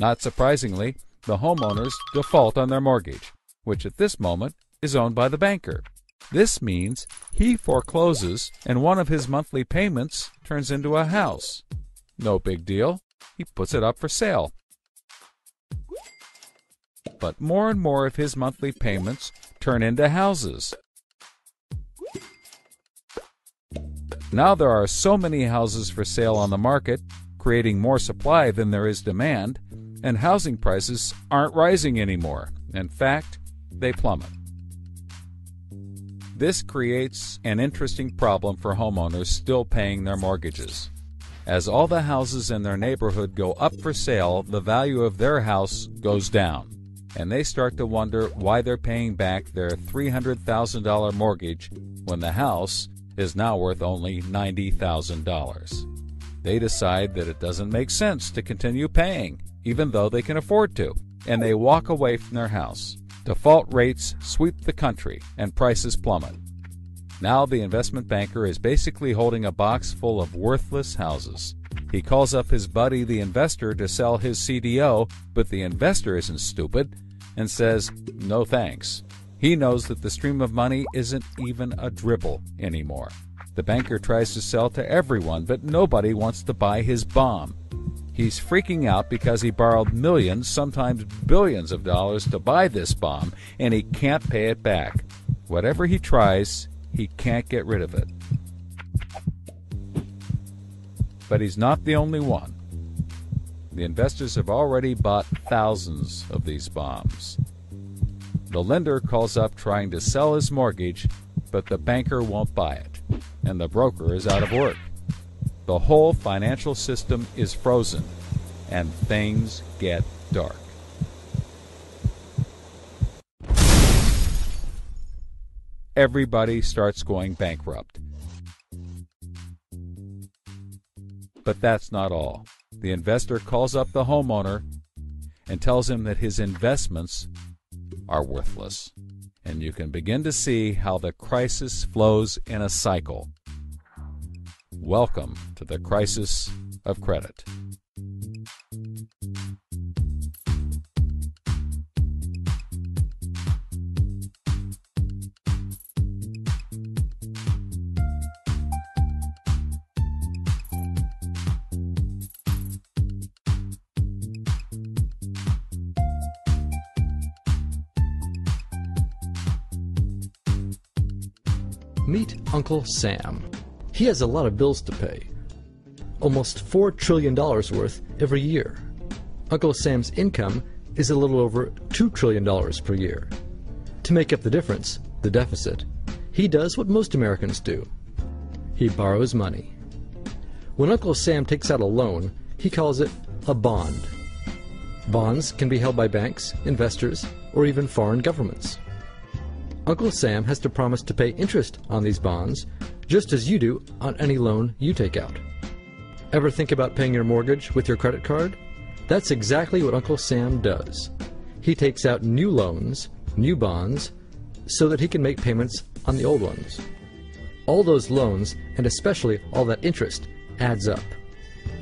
Not surprisingly, the homeowners default on their mortgage, which at this moment is owned by the banker. This means he forecloses and one of his monthly payments turns into a house. No big deal. He puts it up for sale. But more and more of his monthly payments turn into houses. Now there are so many houses for sale on the market, creating more supply than there is demand, and housing prices aren't rising anymore. In fact, they plummet. This creates an interesting problem for homeowners still paying their mortgages. As all the houses in their neighborhood go up for sale, the value of their house goes down, and they start to wonder why they're paying back their $300,000 mortgage when the house is now worth only $90,000. They decide that it doesn't make sense to continue paying, even though they can afford to, and they walk away from their house. Default rates sweep the country, and prices plummet. Now the investment banker is basically holding a box full of worthless houses. He calls up his buddy, the investor, to sell his CDO, but the investor isn't stupid and says, no thanks. He knows that the stream of money isn't even a dribble anymore. The banker tries to sell to everyone, but nobody wants to buy his bomb. He's freaking out because he borrowed millions, sometimes billions of dollars to buy this bomb, and he can't pay it back. Whatever he tries, he can't get rid of it. But he's not the only one. The investors have already bought thousands of these bombs. The lender calls up trying to sell his mortgage, but the banker won't buy it, and the broker is out of work. The whole financial system is frozen, and things get dark. Everybody starts going bankrupt. But that's not all. The investor calls up the homeowner and tells him that his investments are worthless. And you can begin to see how the crisis flows in a cycle. Welcome to the crisis of credit. Meet Uncle Sam. He has a lot of bills to pay. Almost $4 trillion worth every year. Uncle Sam's income is a little over $2 trillion per year. To make up the difference, the deficit, he does what most Americans do. He borrows money. When Uncle Sam takes out a loan, he calls it a bond. Bonds can be held by banks, investors, or even foreign governments. Uncle Sam has to promise to pay interest on these bonds, just as you do on any loan you take out. Ever think about paying your mortgage with your credit card? That's exactly what Uncle Sam does. He takes out new loans, new bonds, so that he can make payments on the old ones. All those loans, and especially all that interest, adds up.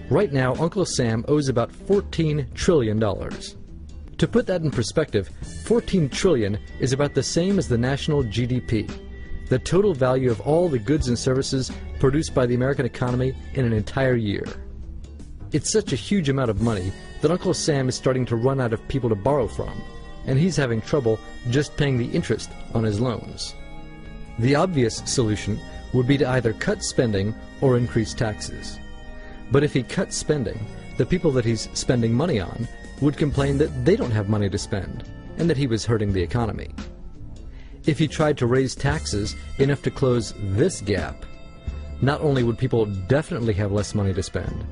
Right now, Uncle Sam owes about $14 trillion. To put that in perspective, 14 trillion is about the same as the national GDP, the total value of all the goods and services produced by the American economy in an entire year. It's such a huge amount of money that Uncle Sam is starting to run out of people to borrow from, and he's having trouble just paying the interest on his loans. The obvious solution would be to either cut spending or increase taxes. But if he cuts spending, the people that he's spending money on would complain that they don't have money to spend, and that he was hurting the economy. If he tried to raise taxes enough to close this gap, not only would people definitely have less money to spend,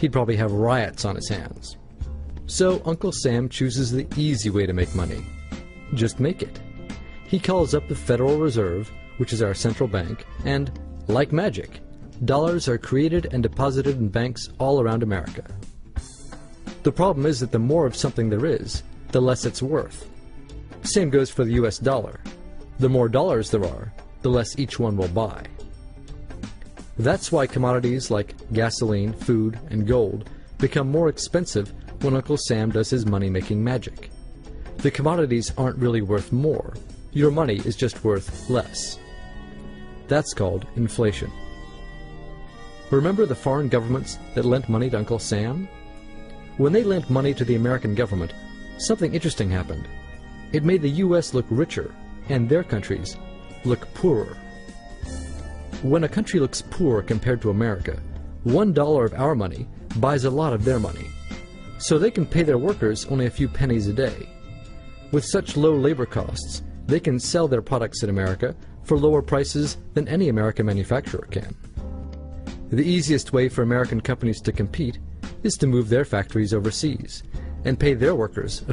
he'd probably have riots on his hands. So Uncle Sam chooses the easy way to make money. Just make it. He calls up the Federal Reserve, which is our central bank, and, like magic, dollars are created and deposited in banks all around America. The problem is that the more of something there is, the less it's worth. Same goes for the US dollar. The more dollars there are, the less each one will buy. That's why commodities like gasoline, food, and gold become more expensive when Uncle Sam does his money-making magic. The commodities aren't really worth more. Your money is just worth less. That's called inflation. Remember the foreign governments that lent money to Uncle Sam? When they lent money to the American government, something interesting happened. It made the U.S. look richer, and their countries look poorer. When a country looks poor compared to America, $1 of our money buys a lot of their money, so they can pay their workers only a few pennies a day. With such low labor costs, they can sell their products in America for lower prices than any American manufacturer can. The easiest way for American companies to compete is to move their factories overseas and pay their workers